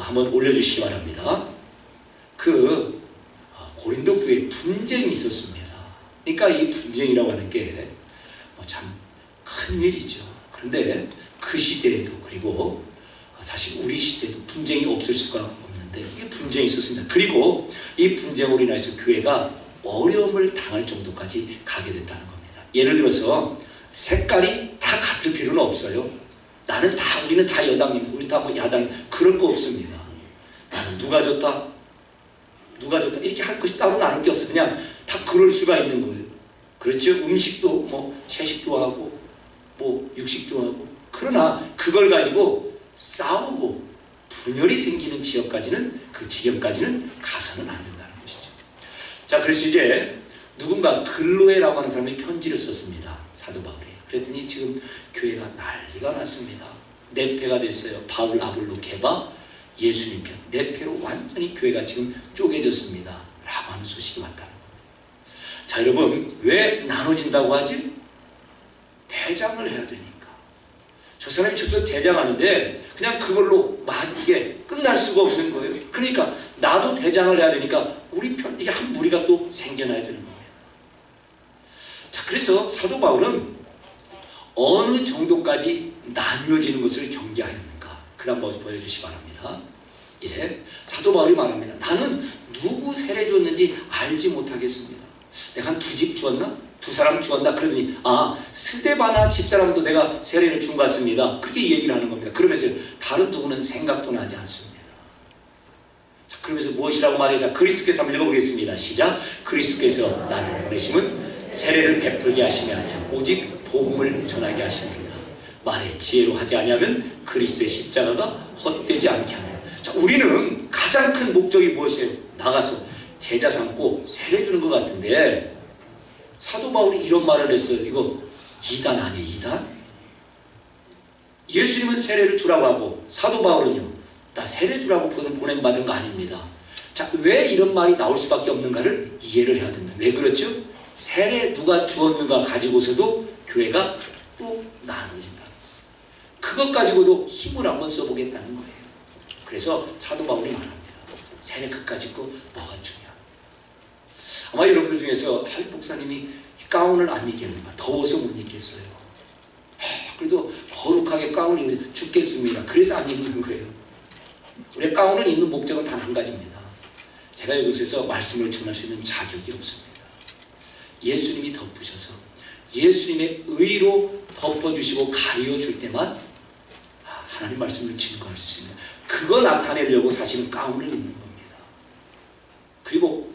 한번 올려주시기 바랍니다. 고린도 교회에 분쟁이 있었습니다. 그러니까 이 분쟁이라고 하는 게 참 큰 일이죠. 그런데 그 시대에도, 그리고 사실 우리 시대에도 분쟁이 없을 수가 없는데 이게 분쟁이 있었습니다. 그리고 이 분쟁으로 인해서 교회가 어려움을 당할 정도까지 가게 됐다는 겁니다. 예를 들어서 색깔이 다 같을 필요는 없어요. 우리는 다 여당이고 우리 다 야당, 그런 거 없습니다. 나는 누가 좋다 이렇게 할 것이 따로 나눌 게 없어요. 그냥 다 그럴 수가 있는 거예요. 그렇죠? 음식도 채식 좋아하고 육식 좋아하고, 그러나 그걸 가지고 싸우고 분열이 생기는 지역까지는, 그 지경까지는 가서는 안 된다는 것이죠. 자, 그래서 이제 누군가 글로에라고 하는 사람이 편지를 썼습니다. 사도 바울이. 그랬더니 지금 교회가 난리가 났습니다. 네패가 됐어요. 바울, 아볼로, 게바, 예수님 편. 네패로 완전히 교회가 지금 쪼개졌습니다. 라고 하는 소식이 왔다는 거예요. 자, 여러분, 왜 나눠진다고 하지? 대장을 해야 되니까. 저 사람이 저쪽 대장하는데 그냥 그걸로 이게 끝날 수가 없는 거예요. 그러니까 나도 대장을 해야 되니까 우리 편, 이게 한 무리가 또 생겨나야 되는 겁니다. 자, 그래서 사도 바울은 어느 정도까지 나뉘어지는 것을 경계하였는가? 그 다음 보여주시기 바랍니다. 예, 사도 바울이 말합니다. 나는 누구 세례 주었는지 알지 못하겠습니다. 내가 한 2집 주었나? 2사람 주었나? 그러더니 스데바나 집사람도 내가 세례를 준 것 같습니다. 그렇게 얘기를 하는 겁니다. 그러면서 다른 누구는 생각도 나지 않습니다. 자, 그러면서 무엇이라고 말해서 그리스도께서 한번 읽어보겠습니다. 시작. 그리스도께서 나를 보내심은 세례를 베풀게 하심이 아니라 오직 복음을 전하게 하십니다. 말에 지혜로 하지 아니하면 그리스도의 십자가가 헛되지 않게 하느라. 자, 우리는 가장 큰 목적이 무엇이에요? 나가서 제자 삼고 세례 주는 것 같은데, 사도 바울이 이런 말을 했어요. 이거 이단 아니에요? 이단? 예수님은 세례를 주라고 하고 사도 바울은요, 나 세례 주라고 보냄받은 거 아닙니다. 자, 왜 이런 말이 나올 수밖에 없는가를 이해를 해야 된다. 왜 그렇죠? 세례 누가 주었는가 가지고서도 교회가 또 나눠진다. 그것 가지고도 힘을 한번 써보겠다는 거예요. 그래서 사도 바울이 말합니다. 세례 그까짓 거 뭐가 중요하다. 아마 여러분들 중에서 목사님이 가운을 안 입겠는가? 더워서 못 입겠어요. 그래도 거룩하게 가운을 입으면 죽겠습니다. 그래서 안 입는 거예요. 우리 가운을 입는 목적은 단 한 가지입니다. 제가 이곳에서 말씀을 전할 수 있는 자격이 없습니다. 예수님이 덮으셔서 예수님의 의로 덮어주시고 가려줄 때만 하나님 말씀을 증거할 수 있습니다. 그거 나타내려고 사실은 가운을 입는 겁니다. 그리고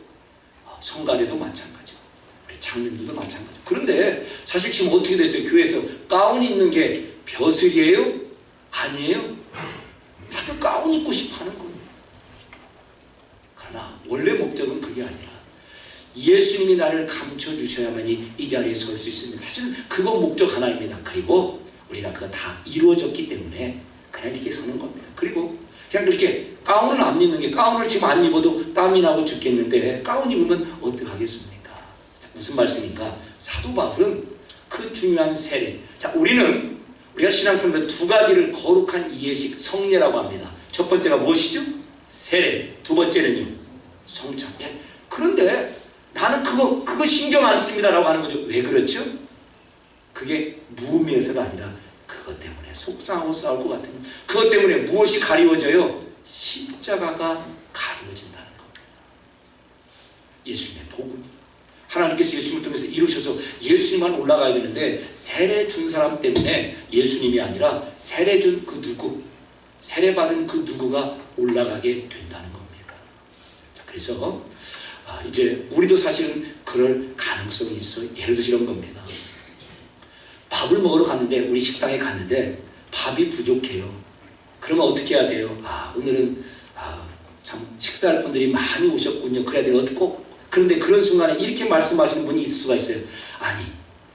성가대도 마찬가지고 우리 장님들도 마찬가지고. 그런데 사실 지금 어떻게 됐어요? 교회에서 가운 입는 게 벼슬이에요? 아니에요? 다들 가운 입고 싶어 하는 거예요. 그러나 원래 목적은 그게 아니라 예수님이 나를 감춰주셔야만이 이 자리에 설 수 있습니다. 사실은 그건 목적 하나입니다. 그리고 우리가 그거 다 이루어졌기 때문에 그냥 이렇게 서는 겁니다. 그리고 그냥 그렇게 가운을 안 입는 게, 가운을 지금 안 입어도 땀이 나고 죽겠는데 가운 입으면 어떡하겠습니까? 자, 무슨 말씀입니까? 사도 바울은 그 중요한 세례. 자, 우리가 신앙생활 2가지를 거룩한 이해식, 성례라고 합니다. 첫 번째가 무엇이죠? 세례. 두 번째는요, 성찬. 예? 그런데 나는 그거 신경 안 씁니다 라고 하는 거죠. 왜 그렇죠? 그게 무미에서가 아니라 그것 때문에 속상하고 싸울 것 같은, 그것 때문에 무엇이 가리워져요? 십자가가 가리워진다는 겁니다. 예수님의 복음이, 하나님께서 예수님을 통해서 이루셔서 예수님만 올라가야 되는데 세례 준 사람 때문에 예수님이 아니라 세례 준 그 누구, 세례 받은 그 누구가 올라가게 된다는 겁니다. 자, 그래서 이제 우리도 사실은 그럴 가능성이 있어요. 예를 들어서 이런 겁니다. 밥을 먹으러 갔는데, 우리 식당에 갔는데 밥이 부족해요. 그러면 어떻게 해야 돼요? 오늘은 참 식사할 분들이 많이 오셨군요. 그래야 돼요. 어떻고? 그런데 그런 순간에 이렇게 말씀하시는 분이 있을 수가 있어요. 아니,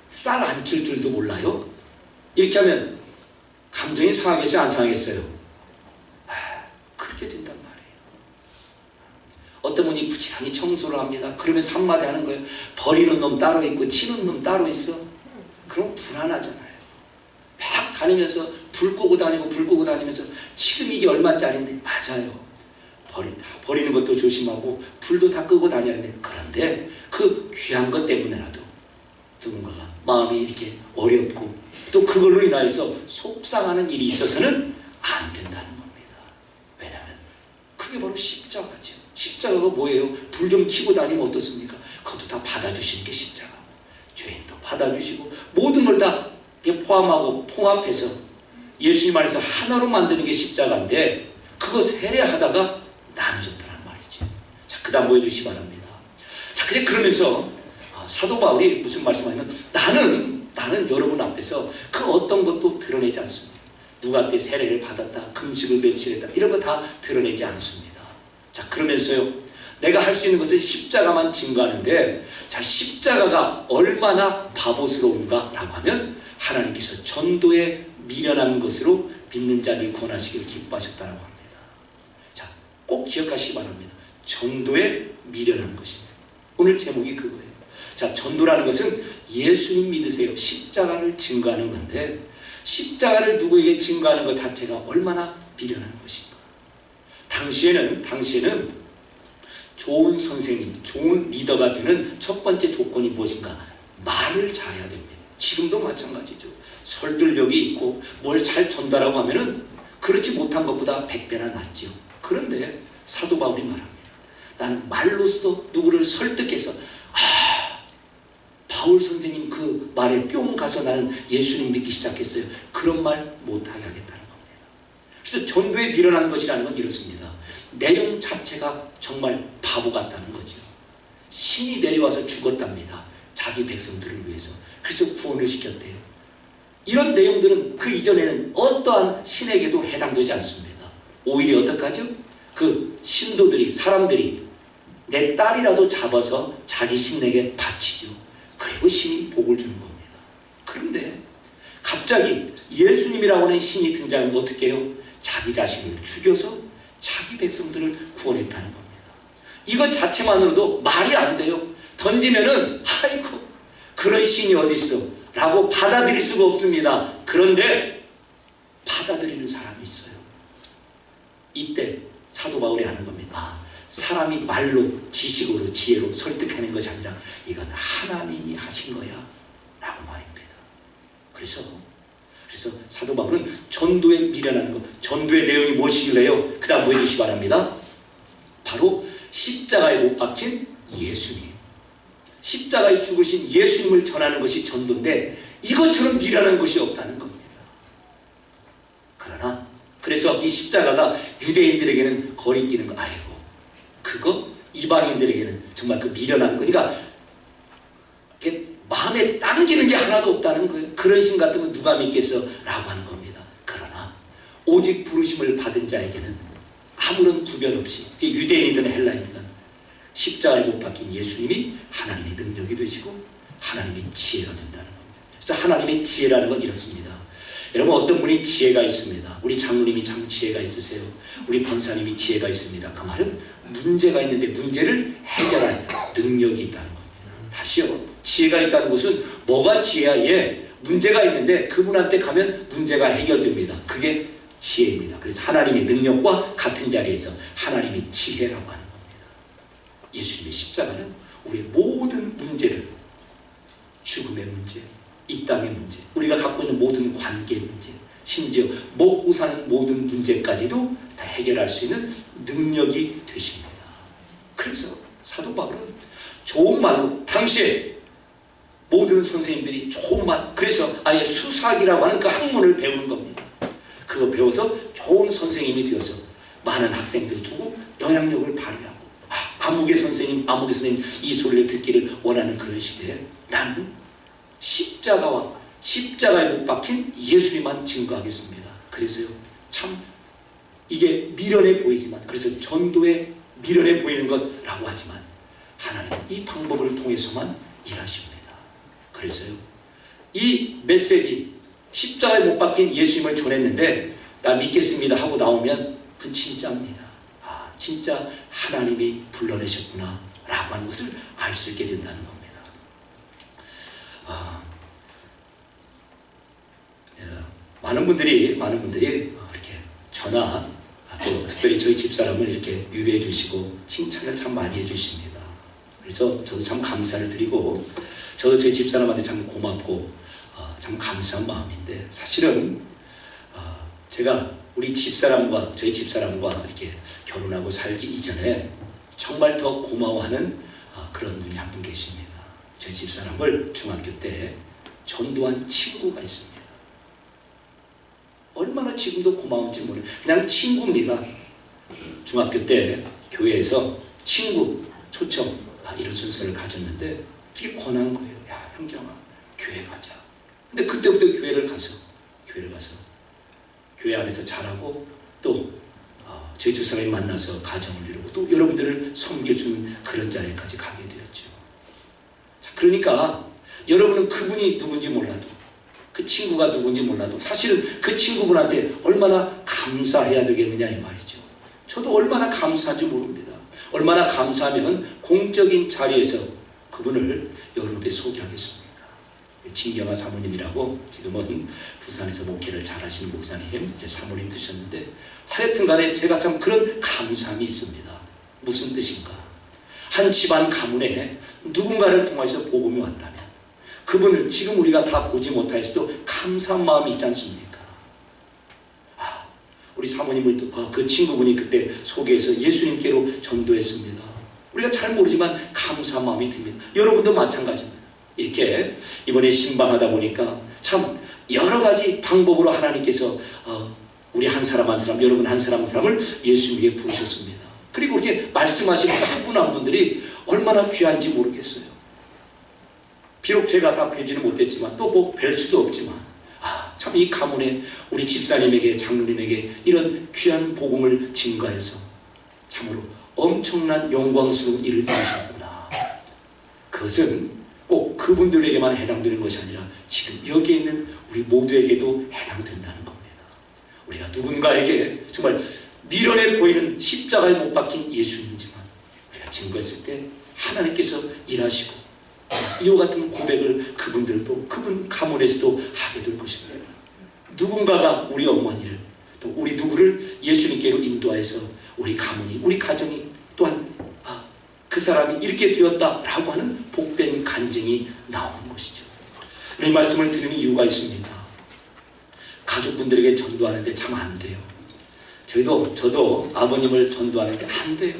쌀 안 찔 줄도 몰라요? 이렇게 하면 감정이 상하겠어요? 안 상하겠어요? 그렇게 된단 말이에요. 어떤 분이 부지런히 청소를 합니다. 그러면서 한마디 하는 거예요. 버리는 놈 따로 있고 치는 놈 따로 있어. 그럼 불안하잖아요. 막 다니면서 불 끄고 다니면서 지금 이게 얼마짜리인데. 맞아요. 버리는 것도 조심하고 불도 다 끄고 다녀야 되는데, 그런데 그 귀한 것 때문에라도 누군가가 마음이 이렇게 어렵고 또 그걸로 인하여서 속상하는 일이 있어서는 안 된다는 겁니다. 왜냐하면 그게 바로 십자가죠. 십자가가 뭐예요? 불 좀 켜고 다니면 어떻습니까? 그것도 다 받아주시는 게 십자가. 죄인도 받아주시고 모든 걸 다 포함하고 통합해서 예수님 안에서 하나로 만드는 게 십자가인데, 그거 세례하다가 나눠줬다는 말이죠. 자, 그 다음 보여주시기 바랍니다. 자, 그러면서 사도 바울이 무슨 말씀하냐면, 나는 여러분 앞에서 그 어떤 것도 드러내지 않습니다. 누구한테 세례를 받았다, 금식을 며칠 했다, 이런 거 다 드러내지 않습니다. 자, 그러면서요, 내가 할 수 있는 것은 십자가만 증거하는데, 자, 십자가가 얼마나 바보스러운가 라고 하면, 하나님께서 전도에 미련한 것으로 믿는 자를 구원하시길 기뻐하셨다고 합니다. 자, 꼭 기억하시기 바랍니다. 전도에 미련한 것입니다. 오늘 제목이 그거예요. 자, 전도라는 것은 예수님 믿으세요, 십자가를 증거하는 건데, 십자가를 누구에게 증거하는 것 자체가 얼마나 미련한 것인가. 당시에는 좋은 선생님, 좋은 리더가 되는 첫 번째 조건이 무엇인가? 말을 잘해야 됩니다. 지금도 마찬가지죠. 설득력이 있고 뭘 잘 전달하고 하면은 그렇지 못한 것보다 100배나 낫죠. 그런데 사도 바울이 말합니다. 나는 말로써 누구를 설득해서, 바울 선생님 그 말에 뿅 가서 나는 예수님 믿기 시작했어요, 그런 말 못하게 하겠다는 겁니다. 그래서 전도에 밀어나는 것이라는 건 이렇습니다. 내용 자체가 정말 바보 같다는 거죠. 신이 내려와서 죽었답니다. 자기 백성들을 위해서. 그래서 구원을 시켰대요. 이런 내용들은 그 이전에는 어떠한 신에게도 해당되지 않습니다. 오히려 어떡하죠? 그 신도들이, 사람들이 내 딸이라도 잡아서 자기 신에게 바치죠. 그리고 신이 복을 주는 겁니다. 그런데 갑자기 예수님이라고 하는 신이 등장하면 어떻게 해요? 자기 자신을 죽여서 자기 백성들을 구원했다는 겁니다. 이것 자체만으로도 말이 안 돼요. 던지면은 아이고 그런 신이 어디 있어 라고 받아들일 수가 없습니다. 그런데 받아들이는 사람이 있어요. 이때 사도 바울이 하는 겁니다. 사람이 말로, 지식으로, 지혜로 설득하는 것이 아니라 이건 하나님이 하신 거야 라고 말입니다. 그래서 사도 바울은 전도에 미련하는 것, 전도의 내용이 무엇이길래요? 그 다음 보여주시기 바랍니다. 바로 십자가에 못 박힌 예수님, 십자가에 죽으신 예수님을 전하는 것이 전도인데, 이것처럼 미련한 것이 없다는 겁니다. 그래서 이 십자가가 유대인들에게는 거리끼는 거, 아이고 그거 이방인들에게는 정말 그 미련한 거, 그러니까 마음에 당기는 게 하나도 없다는 거예요. 그런 신 같은 거 누가 믿겠어? 라고 하는 겁니다. 그러나 오직 부르심을 받은 자에게는 아무런 구별 없이, 유대인이든 헬라인이든 십자가에 못 박힌 예수님이 하나님의 능력이 되시고 하나님의 지혜가 된다는 겁니다. 그래서 하나님의 지혜라는 건 이렇습니다. 여러분, 어떤 분이 지혜가 있습니다. 우리 장로님이 참 지혜가 있으세요. 우리 권사님이 지혜가 있습니다. 그 말은 문제가 있는데 문제를 해결할 능력이 있다는 겁니다. 다시요, 지혜가 있다는 것은 뭐가 지혜야? 예, 문제가 있는데 그분한테 가면 문제가 해결됩니다. 그게 지혜입니다. 그래서 하나님의 능력과 같은 자리에서 하나님의 지혜라고 하는 겁니다. 예수님의 십자가는 우리의 모든 문제를, 죽음의 문제, 이 땅의 문제, 우리가 갖고 있는 모든 관계의 문제, 심지어 먹고 사는 모든 문제까지도 다 해결할 수 있는 능력이 되십니다. 그래서 사도 바울은 좋은 말로, 당시에 모든 선생님들이 좋은 말, 그래서 아예 수사기라고 하는 그 학문을 배우는 겁니다. 그거 배워서 좋은 선생님이 되어서 많은 학생들 두고 영향력을 발휘하고, 아무개 선생님 이 소리를 듣기를 원하는 그런 시대에 나는 십자가에 못 박힌 예수님만 증거하겠습니다. 그래서요, 참 이게 미련해 보이지만, 그래서 전도에 미련해 보이는 것라고 하지만 하나님은 이 방법을 통해서만 일하십니다. 그래서요, 이 메시지, 십자가에 못 박힌 예수님을 전했는데 나 믿겠습니다 하고 나오면 그건 진짜입니다. 진짜 하나님이 불러내셨구나 라고 하는 것을 알 수 있게 된다는 겁니다. 많은 분들이 이렇게 저나 또 특별히 저희 집사람을 이렇게 유배해 주시고 칭찬을 참 많이 해주십니다. 그래서 저도 참 감사를 드리고 저도 저희 집사람한테 참 고맙고 참 감사한 마음인데, 사실은 제가 우리 집사람과 저희 집사람과 이렇게 결혼하고 살기 이전에 정말 더 고마워하는 그런 분이 한 분 계십니다. 저희 집사람을 중학교 때 전도한 친구가 있습니다. 얼마나 지금도 고마운지 모르겠어요. 그냥 친구입니다. 중학교 때 교회에서 친구 초청 이런 순서를 가졌는데 되게 권한 거예요. 야, 형경아, 교회 가자. 근데 그때부터 교회를 가서 교회 안에서 자라고 또 저희 두 사람이 만나서 가정을 이루고 또 여러분들을 섬겨주는 그런 자리까지 가게 되었죠. 자, 그러니까 여러분은 그분이 누군지 몰라도, 그 친구가 누군지 몰라도 사실은 그 친구분한테 얼마나 감사해야 되겠느냐 이 말이죠. 저도 얼마나 감사한지 모릅니다. 얼마나 감사하면 공적인 자리에서 그분을 여러분께 소개하겠습니까? 진경아 사모님이라고 지금은 부산에서 목회를 잘하시는 목사님, 이제 사모님 되셨는데, 하여튼 간에 제가 참 그런 감사함이 있습니다. 무슨 뜻인가? 한 집안 가문에 누군가를 통해서 복음이 왔다면 그분을 지금 우리가 다 보지 못하였어도 감사한 마음이 있지 않습니까? 우리 사모님을 또 그 친구분이 그때 소개해서 예수님께로 전도했습니다. 우리가 잘 모르지만 감사한 마음이 듭니다. 여러분도 마찬가지입니다. 이렇게 이번에 신방하다 보니까 참 여러 가지 방법으로 하나님께서 우리 한 사람 한 사람, 여러분 한 사람 한 사람을 예수님에게 부르셨습니다. 그리고 이렇게 말씀하시는 한 분 한 분들이 얼마나 귀한지 모르겠어요. 비록 제가 다 뵈지는 못했지만 또 뭐 뵐 수도 없지만 참 이 가문에 우리 집사님에게, 장로님에게 이런 귀한 복음을 증가해서 참으로 엄청난 영광스러운 일을 이루셨구나. 그것은 꼭 그분들에게만 해당되는 것이 아니라 지금 여기에 있는 우리 모두에게도 해당된다는 겁니다. 우리가 누군가에게 정말 미련해 보이는 십자가에 못 박힌 예수님이지만 우리가 증거했을 때 하나님께서 일하시고 이와 같은 고백을 그분들도, 그분 가문에서도 하게 될 것입니다. 누군가가 우리 어머니를, 또 우리 누구를 예수님께로 인도하여서 우리 가문이, 우리 가정이 또한 그 사람이 이렇게 되었다라고 하는 복된 간증이 나오는 것이죠. 이 말씀을 드리는 이유가 있습니다. 가족분들에게 전도하는데 참 안 돼요. 저도 아버님을 전도하는데 안 돼요.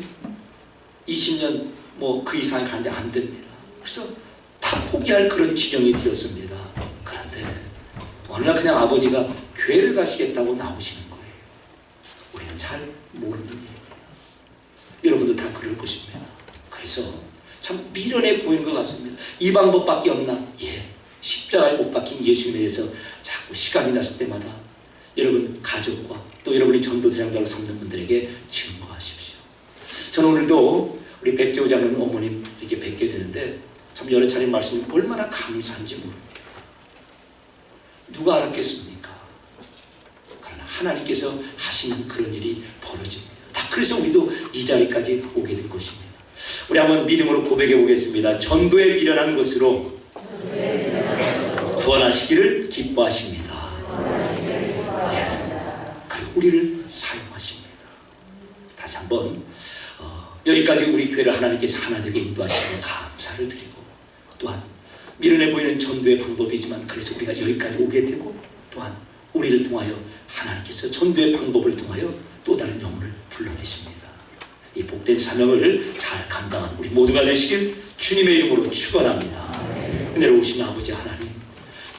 20년 뭐 그 이상 가는데 안 됩니다. 그래서 다 포기할 그런 지경이 되었습니다. 그런데 어느 날 그냥 아버지가 교회를 가시겠다고 나오시는 거예요. 우리는 잘 모르는 얘기예요. 여러분도 다 그럴 것입니다. 그래서 참 미련해 보이는 것 같습니다. 이 방법밖에 없나? 십자가에 못 박힌 예수님에 대해서 자꾸 시간이 났을 때마다 여러분 가족과 또 여러분이 전도 대상자로 삼는 분들에게 증거하십시오. 저는 오늘도 우리 백재호 장로님 어머님 이렇게 뵙게 되는데 참 여러 차례 말씀이 얼마나 감사한지 모릅니다. 누가 알았겠습니까? 그러나 하나님께서 하시는 그런 일이 벌어집니다. 그래서 우리도 이 자리까지 오게 된 것입니다. 우리 한번 믿음으로 고백해 보겠습니다. 전도에 미련한 것으로 구원하시기를 기뻐하십니다. 그리고 우리를 사용하십니다. 다시 한번 여기까지 우리 교회를 하나님께서 하나 되게 인도하시고 감사를 드리고, 또한 미련해 보이는 전도의 방법이지만 그래서 우리가 여기까지 오게 되고, 또한 우리를 통하여 하나님께서 전도의 방법을 통하여 또 다른 영혼을 불러내십니다. 이 복된 사명을 잘 감당한 우리 모두가 되시길 주님의 이름으로 축원합니다. 은혜로우신 아버지 하나님,